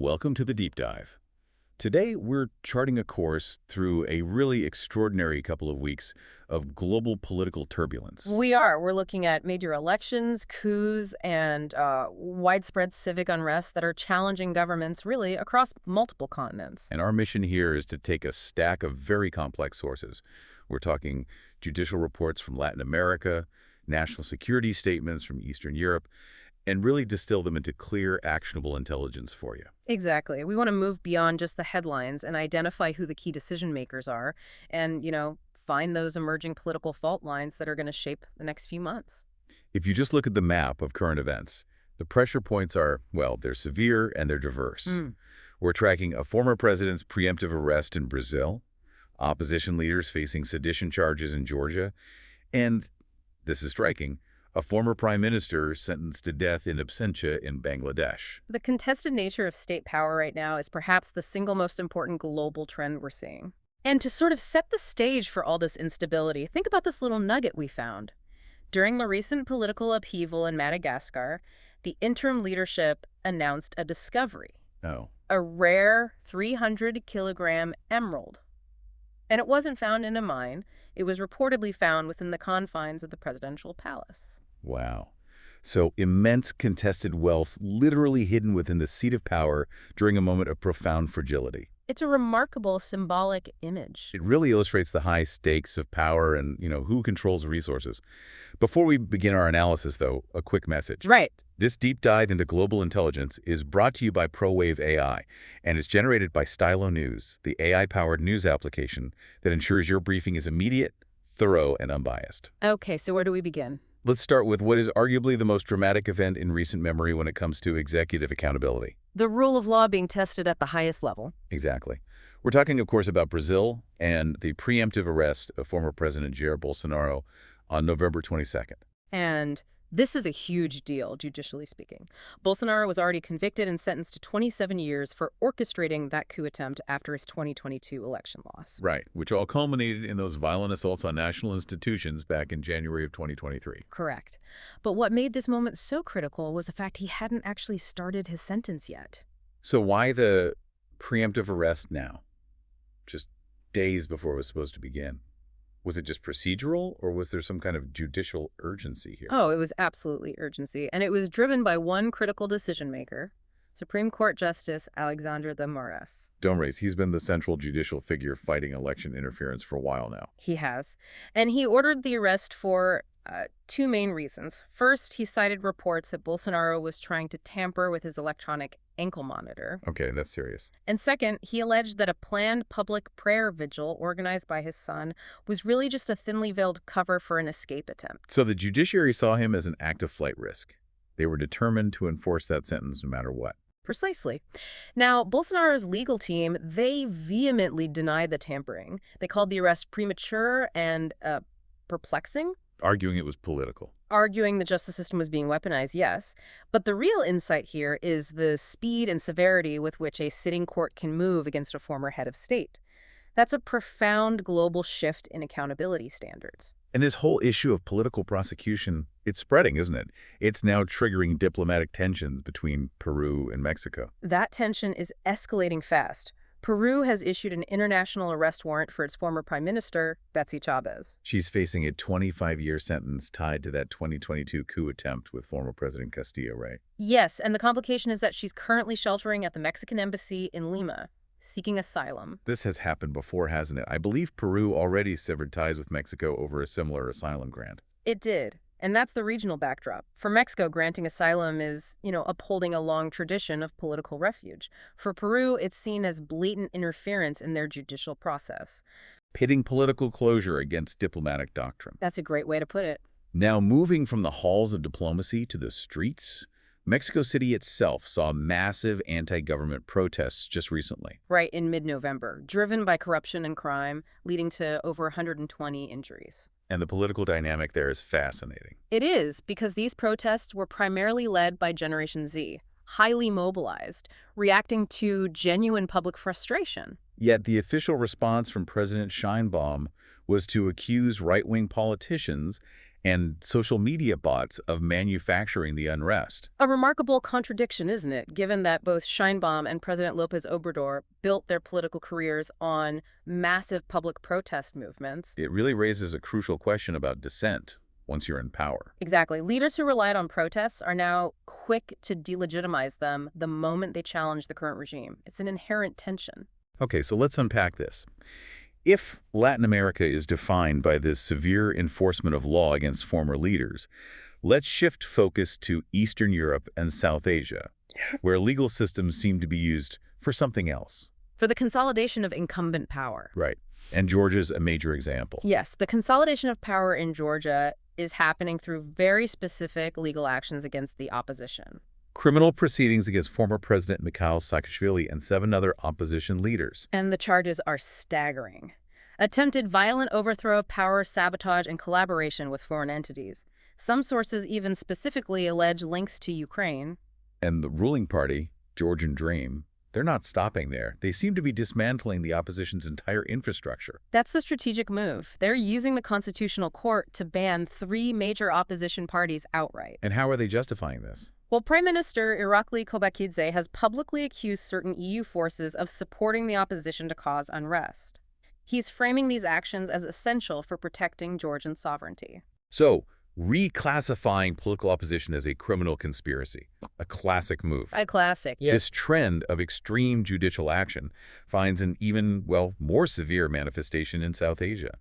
Welcome to the Deep Dive. Today, we're charting a course through a really extraordinary couple of weeks of global political turbulence. We are. We're looking at major elections, coups, and widespread civic unrest that are challenging governments really across multiple continents. And our mission here is to take a stack of very complex sources. We're talking judicial reports from Latin America, national security statements from Eastern Europe, and really distill them into clear, actionable intelligence for you. Exactly. We want to move beyond just the headlines and identify who the key decision makers are and, find those emerging political fault lines that are going to shape the next few months. If you just look at the map of current events, the pressure points are, well, they're severe and they're diverse. We're tracking a former president's preemptive arrest in Brazil, opposition leaders facing sedition charges in Georgia, and, this is striking, a former prime minister sentenced to death in absentia in Bangladesh. The contested nature of state power right now is perhaps the single most important global trend we're seeing. And to sort of set the stage for all this instability, think about this little nugget we found. During the recent political upheaval in Madagascar, the interim leadership announced a discovery. Oh. A rare 300-kilogram emerald. And it wasn't found in a mine. It was reportedly found within the confines of the presidential palace. Wow. So immense contested wealth literally hidden within the seat of power during a moment of profound fragility. It's a remarkable symbolic image. It really illustrates the high stakes of power and, who controls resources. Before we begin our analysis, though, a quick message. Right. This deep dive into global intelligence is brought to you by ProWave AI and is generated by Stylo News, the AI-powered news application that ensures your briefing is immediate, thorough, and unbiased. Okay, so where do we begin? Let's start with what is arguably the most dramatic event in recent memory when it comes to executive accountability. The rule of law being tested at the highest level. Exactly. We're talking, of course, about Brazil and the preemptive arrest of former President Jair Bolsonaro on November 22nd. And this is a huge deal, judicially speaking. Bolsonaro was already convicted and sentenced to 27 years for orchestrating that coup attempt after his 2022 election loss. Right, which all culminated in those violent assaults on national institutions back in January of 2023. Correct. But what made this moment so critical was the fact he hadn't actually started his sentence yet. So why the preemptive arrest now? Just days before it was supposed to begin. Was it just procedural, or was there some kind of judicial urgency here? Oh, it was absolutely urgency. And it was driven by one critical decision maker, Supreme Court Justice Alexandre de Moraes. Domrace, he's been the central judicial figure fighting election interference for a while now. He has. And he ordered the arrest for two main reasons. First, he cited reports that Bolsonaro was trying to tamper with his electronic ankle monitor. Okay, that's serious. And second, he alleged that a planned public prayer vigil organized by his son was really just a thinly veiled cover for an escape attempt. So the judiciary saw him as an active flight risk. They were determined to enforce that sentence no matter what. Precisely. Now, Bolsonaro's legal team, they vehemently denied the tampering. They called the arrest premature and perplexing. Arguing it was political. Arguing the justice system was being weaponized, yes. But the real insight here is the speed and severity with which a sitting court can move against a former head of state. That's a profound global shift in accountability standards. And this whole issue of political prosecution, it's spreading, isn't it? It's now triggering diplomatic tensions between Peru and Mexico. That tension is escalating fast. Peru has issued an international arrest warrant for its former prime minister, Betsy Chavez. She's facing a 25-year sentence tied to that 2022 coup attempt with former President Castillo, right? Yes, and the complication is that she's currently sheltering at the Mexican embassy in Lima, seeking asylum. This has happened before, hasn't it? I believe Peru already severed ties with Mexico over a similar asylum grant. It did. And that's the regional backdrop. For Mexico, granting asylum is, upholding a long tradition of political refuge. For Peru, it's seen as blatant interference in their judicial process. Pitting political closure against diplomatic doctrine. That's a great way to put it. Now, moving from the halls of diplomacy to the streets, Mexico City itself saw massive anti-government protests just recently. Right, in mid-November, driven by corruption and crime, leading to over 120 injuries. And the political dynamic there is fascinating. It is, because these protests were primarily led by Generation Z, highly mobilized, reacting to genuine public frustration. Yet the official response from President Sheinbaum was to accuse right-wing politicians and social media bots of manufacturing the unrest. A remarkable contradiction, isn't it, given that both Sheinbaum and President López Obrador built their political careers on massive public protest movements? It really raises a crucial question about dissent once you're in power. Exactly. Leaders who relied on protests are now quick to delegitimize them the moment they challenge the current regime. It's an inherent tension. Okay, so let's unpack this. If Latin America is defined by this severe enforcement of law against former leaders, let's shift focus to Eastern Europe and South Asia, where legal systems seem to be used for something else. For the consolidation of incumbent power. Right. And Georgia's a major example. Yes, the consolidation of power in Georgia is happening through very specific legal actions against the opposition. Criminal proceedings against former President Mikhail Saakashvili and 7 other opposition leaders. And the charges are staggering. Attempted violent overthrow of power, sabotage, and collaboration with foreign entities. Some sources even specifically allege links to Ukraine. And the ruling party, Georgian Dream, they're not stopping there. They seem to be dismantling the opposition's entire infrastructure. That's the strategic move. They're using the Constitutional Court to ban 3 major opposition parties outright. And how are they justifying this? Well, Prime Minister Irakli Kobakidze has publicly accused certain EU forces of supporting the opposition to cause unrest. He's framing these actions as essential for protecting Georgian sovereignty. So, reclassifying political opposition as a criminal conspiracy, a classic move. A classic. Yeah. This trend of extreme judicial action finds an even, well, more severe manifestation in South Asia.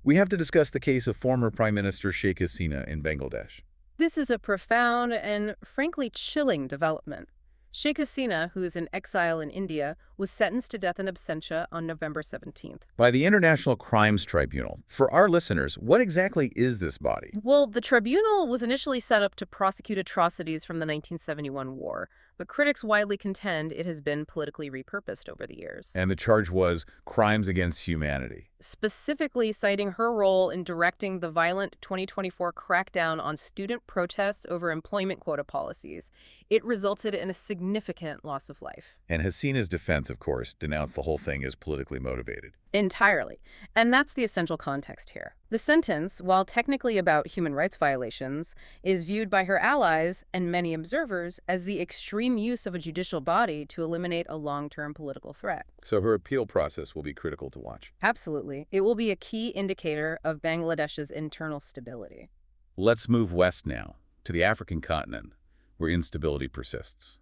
We have to discuss the case of former Prime Minister Sheikh Hasina in Bangladesh. This is a profound and, frankly, chilling development. Sheikh Hasina, who is in exile in India, was sentenced to death in absentia on November 17th. By the International Crimes Tribunal. For our listeners, what exactly is this body? Well, the tribunal was initially set up to prosecute atrocities from the 1971 war, but critics widely contend it has been politically repurposed over the years. And the charge was crimes against humanity. Specifically citing her role in directing the violent 2024 crackdown on student protests over employment quota policies. It resulted in a significant loss of life. And Hasina's defense, of course, denounced the whole thing as politically motivated. Entirely. And that's the essential context here. The sentence, while technically about human rights violations, is viewed by her allies and many observers as the extreme use of a judicial body to eliminate a long-term political threat. So her appeal process will be critical to watch. Absolutely. It will be a key indicator of Bangladesh's internal stability. Let's move west now, to the African continent, where instability persists.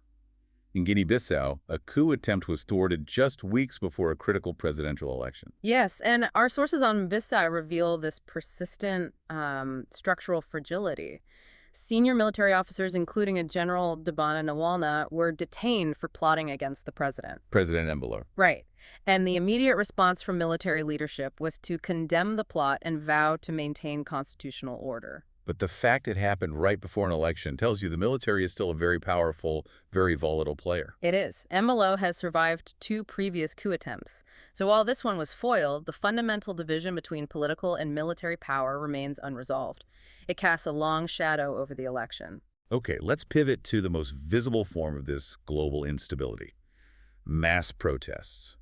In Guinea-Bissau, a coup attempt was thwarted just weeks before a critical presidential election. Yes, and our sources on Bissau reveal this persistent structural fragility. Senior military officers, including a General Debana Nawalna, were detained for plotting against the president. President Embolo. Right. And the immediate response from military leadership was to condemn the plot and vow to maintain constitutional order. But the fact it happened right before an election tells you the military is still a very powerful, very volatile player. It is. Embolo has survived 2 previous coup attempts. So while this one was foiled, the fundamental division between political and military power remains unresolved. It casts a long shadow over the election. Okay, let's pivot to the most visible form of this global instability: mass protests.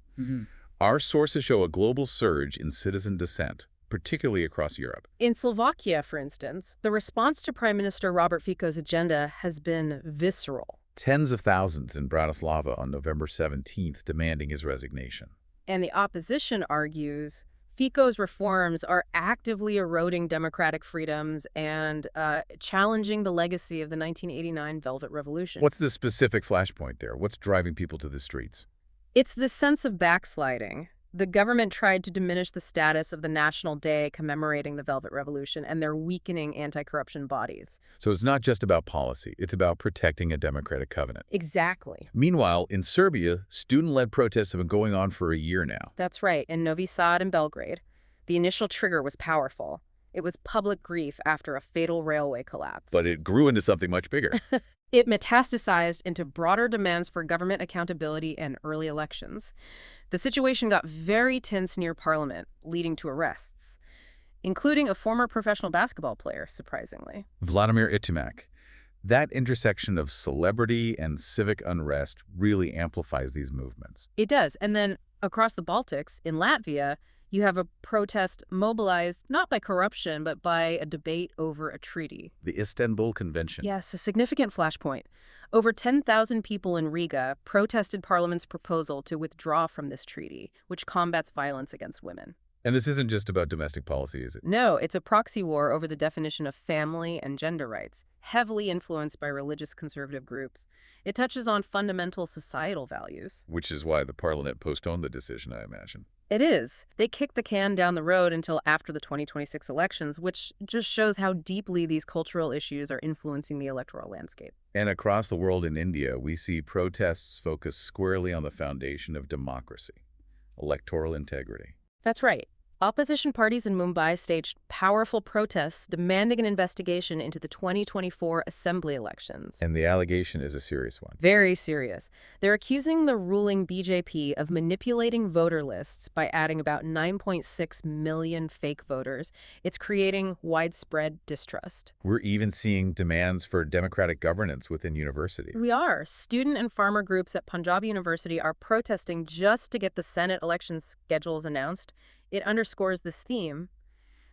Our sources show a global surge in citizen dissent, particularly across Europe. In Slovakia, for instance, the response to Prime Minister Robert Fico's agenda has been visceral. Tens of thousands in Bratislava on November 17th demanding his resignation. And the opposition argues Fico's reforms are actively eroding democratic freedoms and challenging the legacy of the 1989 Velvet Revolution. What's the specific flashpoint there? What's driving people to the streets? It's this sense of backsliding. The government tried to diminish the status of the National Day commemorating the Velvet Revolution, and they're weakening anti-corruption bodies. So it's not just about policy. It's about protecting a democratic covenant. Exactly. Meanwhile, in Serbia, student-led protests have been going on for a year now. That's right. In Novi Sad and Belgrade, the initial trigger was powerful. It was public grief after a fatal railway collapse. But it grew into something much bigger. It metastasized into broader demands for government accountability and early elections. The situation got very tense near Parliament, leading to arrests, including a former professional basketball player, surprisingly. Vladimir Itimak. That intersection of celebrity and civic unrest really amplifies these movements. It does. And then across the Baltics, in Latvia, You have a protest mobilized not by corruption, but by a debate over a treaty. The Istanbul Convention. Yes, a significant flashpoint. Over 10,000 people in Riga protested Parliament's proposal to withdraw from this treaty, which combats violence against women. And this isn't just about domestic policy, is it? No, it's a proxy war over the definition of family and gender rights, heavily influenced by religious conservative groups. It touches on fundamental societal values. Which is why the parliament postponed the decision, I imagine. It is. They kicked the can down the road until after the 2026 elections, which just shows how deeply these cultural issues are influencing the electoral landscape. And across the world in India, we see protests focus squarely on the foundation of democracy, electoral integrity. That's right. Opposition parties in Mumbai staged powerful protests demanding an investigation into the 2024 assembly elections. And the allegation is a serious one. Very serious. They're accusing the ruling BJP of manipulating voter lists by adding about 9.6 million fake voters. It's creating widespread distrust. We're even seeing demands for democratic governance within universities. We are. Student and farmer groups at Punjab University are protesting just to get the Senate election schedules announced. It underscores this theme.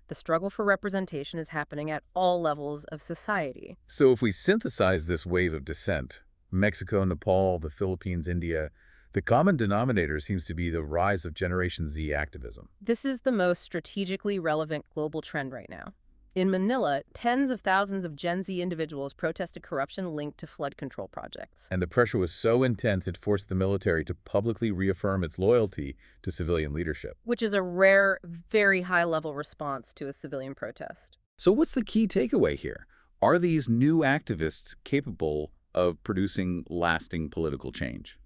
The struggle for representation is happening at all levels of society. So if we synthesize this wave of dissent, Mexico, Nepal, the Philippines, India, the common denominator seems to be the rise of Generation Z activism. This is the most strategically relevant global trend right now. In Manila, tens of thousands of Gen Z individuals protested corruption linked to flood control projects. And the pressure was so intense it forced the military to publicly reaffirm its loyalty to civilian leadership. Which is a rare, very high-level response to a civilian protest. So what's the key takeaway here? Are these new activists capable of producing lasting political change?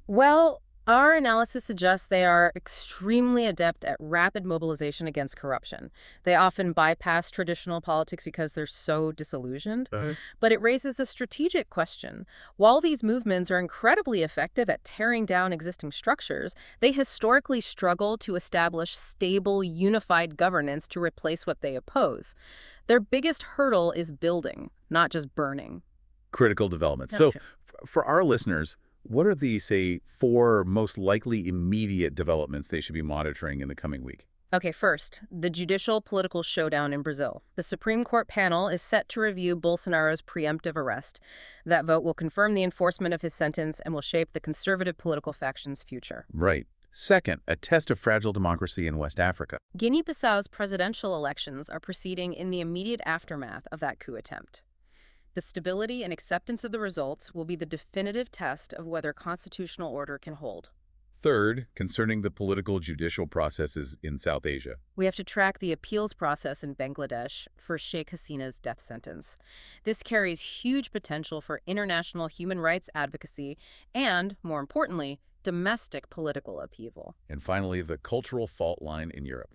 Well, our analysis suggests they are extremely adept at rapid mobilization against corruption. They often bypass traditional politics because they're so disillusioned. But it raises a strategic question. While these movements are incredibly effective at tearing down existing structures, they historically struggle to establish stable, unified governance to replace what they oppose. Their biggest hurdle is building, not just burning. Critical development. That's So true. for our listeners, what are the, say, 4 most likely immediate developments they should be monitoring in the coming week? Okay, first, the judicial political showdown in Brazil. The Supreme Court panel is set to review Bolsonaro's preemptive arrest. That vote will confirm the enforcement of his sentence and will shape the conservative political faction's future. Right. Second, a test of fragile democracy in West Africa. Guinea-Bissau's presidential elections are proceeding in the immediate aftermath of that coup attempt. The stability and acceptance of the results will be the definitive test of whether constitutional order can hold. Third, concerning the political judicial processes in South Asia. We have to track the appeals process in Bangladesh for Sheikh Hasina's death sentence. This carries huge potential for international human rights advocacy and, more importantly, domestic political upheaval. And finally, the cultural fault line in Europe.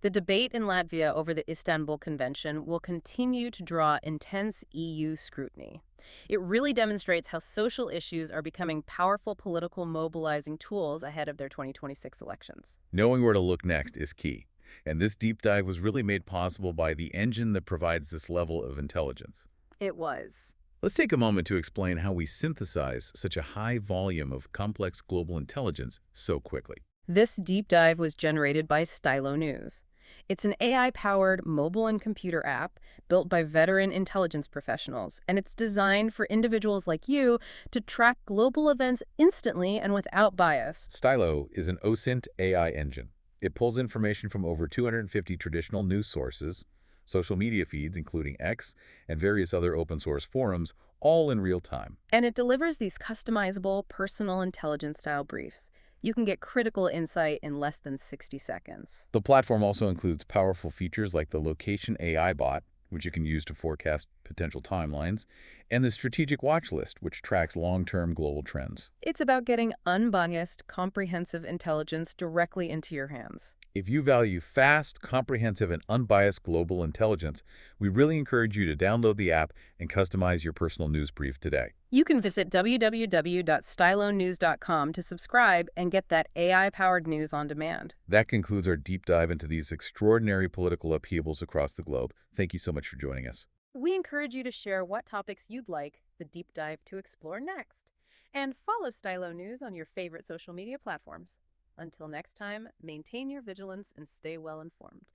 The debate in Latvia over the Istanbul Convention will continue to draw intense EU scrutiny. It really demonstrates how social issues are becoming powerful political mobilizing tools ahead of their 2026 elections. Knowing where to look next is key. And this deep dive was really made possible by the engine that provides this level of intelligence. It was. Let's take a moment to explain how we synthesize such a high volume of complex global intelligence so quickly. This deep dive was generated by Stylo News. It's an AI-powered mobile and computer app built by veteran intelligence professionals, and it's designed for individuals like you to track global events instantly and without bias. Stylo is an OSINT AI engine. It pulls information from over 250 traditional news sources, social media feeds, including X, and various other open-source forums, all in real time. And it delivers these customizable, personal intelligence-style briefs. You can get critical insight in less than 60 seconds. The platform also includes powerful features like the Location AI bot, which you can use to forecast potential timelines, and the Strategic Watch List, which tracks long-term global trends. It's about getting unbiased, comprehensive intelligence directly into your hands. If you value fast, comprehensive, and unbiased global intelligence, we really encourage you to download the app and customize your personal news brief today. You can visit www.stylonews.com to subscribe and get that AI-powered news on demand. That concludes our deep dive into these extraordinary political upheavals across the globe. Thank you so much for joining us. We encourage you to share what topics you'd like the deep dive to explore next. And follow Stylo News on your favorite social media platforms. Until next time, maintain your vigilance and stay well informed.